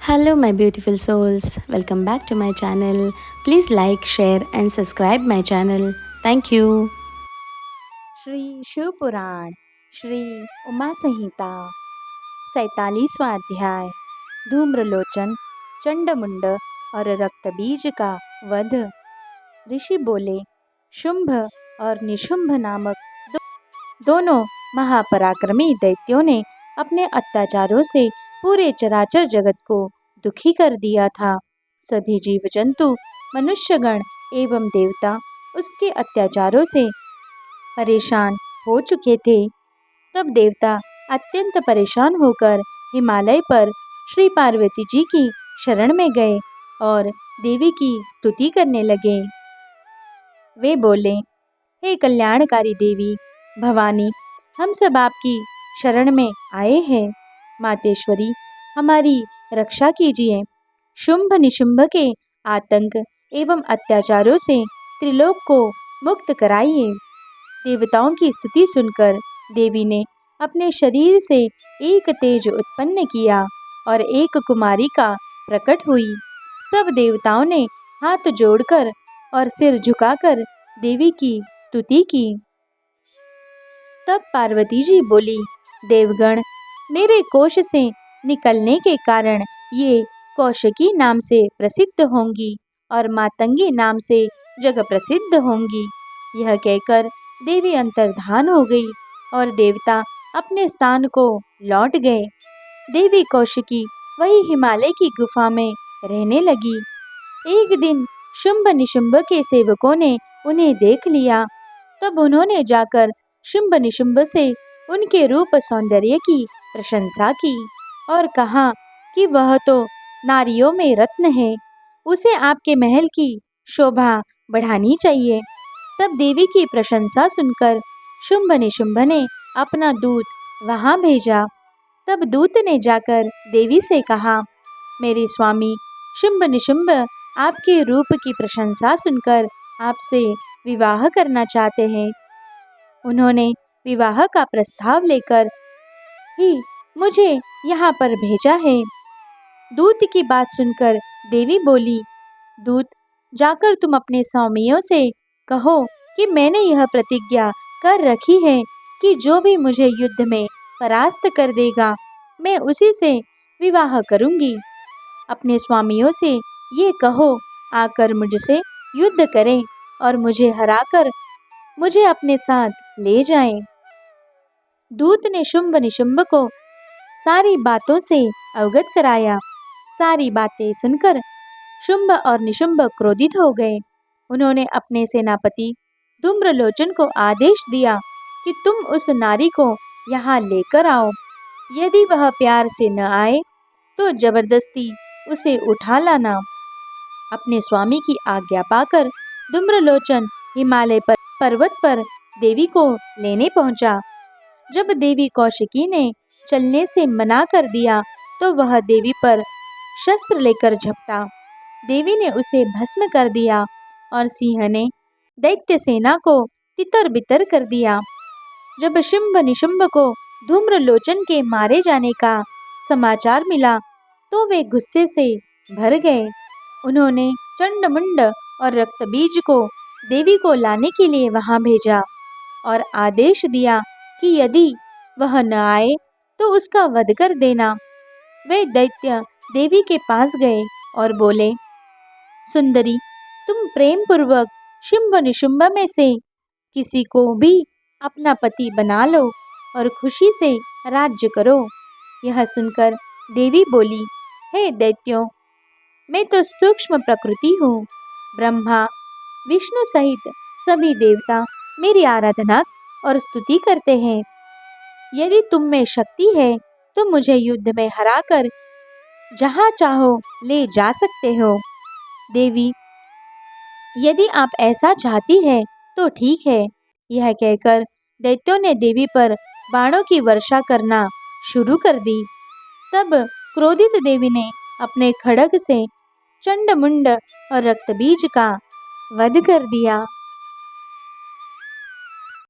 Hello, my beautiful souls. Welcome back to my channel. Please like, share, and subscribe my channel. Thank you. Shri Shiv पुराण श्री उमा संहिता 47वां अध्याय धूम्रलोचन चंडमुंड और रक्तबीज का वध। ऋषि बोले, शुंभ और निशुंभ नामक दोनों महापराक्रमी दैत्यों ने अपने अत्याचारों से पूरे चराचर जगत को दुखी कर दिया था। सभी जीव जंतु, मनुष्यगण एवं देवता उसके अत्याचारों से परेशान हो चुके थे। तब देवता अत्यंत परेशान होकर हिमालय पर श्री पार्वती जी की शरण में गए और देवी की स्तुति करने लगे। वे बोले, हे कल्याणकारी देवी भवानी, हम सब आपकी शरण में आए हैं। मातेश्वरी, हमारी रक्षा कीजिए। शुंभ निशुंभ के आतंक एवं अत्याचारों से त्रिलोक को मुक्त कराइए। देवताओं की स्तुति सुनकर देवी ने अपने शरीर से एक तेज उत्पन्न किया और एक कुमारी का प्रकट हुई। सब देवताओं ने हाथ जोड़कर और सिर झुकाकर देवी की स्तुति की। तब पार्वती जी बोली, देवगण, मेरे कोश से निकलने के कारण ये कौशिकी नाम से प्रसिद्ध होंगी और मातंगी नाम से जग प्रसिद्ध होंगी। यह कहकर देवी अंतर्धान हो गई और देवता अपने स्थान को लौट गए। देवी कौशिकी वही हिमालय की गुफा में रहने लगी। एक दिन शुंभ निशुंभ के सेवकों ने उन्हें देख लिया। तब उन्होंने जाकर शुंभ निशुंभ से उनके रूप सौंदर्य की प्रशंसा की और कहा कि वह तो नारियों में रत्न है, उसे आपके महल की शोभा बढ़ानी चाहिए। तब देवी की प्रशंसा सुनकर शुंभ निशुंभ ने अपना दूत वहां भेजा। तब दूत ने जाकर देवी से कहा, मेरे स्वामी शुंभ निशुंभ आपके रूप की प्रशंसा सुनकर आपसे विवाह करना चाहते हैं। उन्होंने विवाह का प्रस्ताव लेकर ही मुझे यहाँ पर भेजा है। दूत की बात सुनकर देवी बोली, दूत, जाकर तुम अपने स्वामियों से कहो कि मैंने यह प्रतिज्ञा कर रखी है कि जो भी मुझे युद्ध में परास्त कर देगा, मैं उसी से विवाह करूंगी। अपने स्वामियों से ये कहो, आकर मुझसे युद्ध करें और मुझे हराकर मुझे अपने साथ ले जाएं। दूत ने शुंभ निशुंभ को सारी बातों से अवगत कराया। सारी बातें सुनकर शुंभ और निशुंभ क्रोधित हो गए। उन्होंने अपने सेनापति धूम्रलोचन को आदेश दिया कि तुम उस नारी को यहाँ लेकर आओ। यदि वह प्यार से न आए तो जबरदस्ती उसे उठा लाना। अपने स्वामी की आज्ञा पाकर धूम्रलोचन हिमालय पर्वत पर देवी को लेने पहुंचा। जब देवी कौशिकी ने चलने से मना कर दिया तो वह देवी पर शस्त्र लेकर झपटा। देवी ने उसे भस्म कर दिया और सिंह ने दैत्य सेना को तितर बितर कर दिया। जब शुंभ निशुंभ को धूम्रलोचन के मारे जाने का समाचार मिला तो वे गुस्से से भर गए। उन्होंने चंडमुंड और रक्तबीज को देवी को लाने के लिए वहां भेजा और आदेश दिया कि यदि वह न आए तो उसका वध कर देना। वे दैत्य देवी के पास गए और बोले, सुंदरी, तुम प्रेम पूर्वक शुंभ निशुंभ में से किसी को भी अपना पति बना लो और खुशी से राज्य करो। यह सुनकर देवी बोली, हे दैत्यों, मैं तो सूक्ष्म प्रकृति हूँ। ब्रह्मा विष्णु सहित सभी देवता मेरी आराधना और स्तुति करते हैं। यदि तुम में शक्ति है तो मुझे युद्ध में हराकर जहाँ चाहो ले जा सकते हो। देवी, यदि आप ऐसा चाहती है तो ठीक है। यह कहकर दैत्यों ने देवी पर बाणों की वर्षा करना शुरू कर दी। तब क्रोधित देवी ने अपने खड्ग से चंडमुंड और रक्तबीज का वध कर दिया।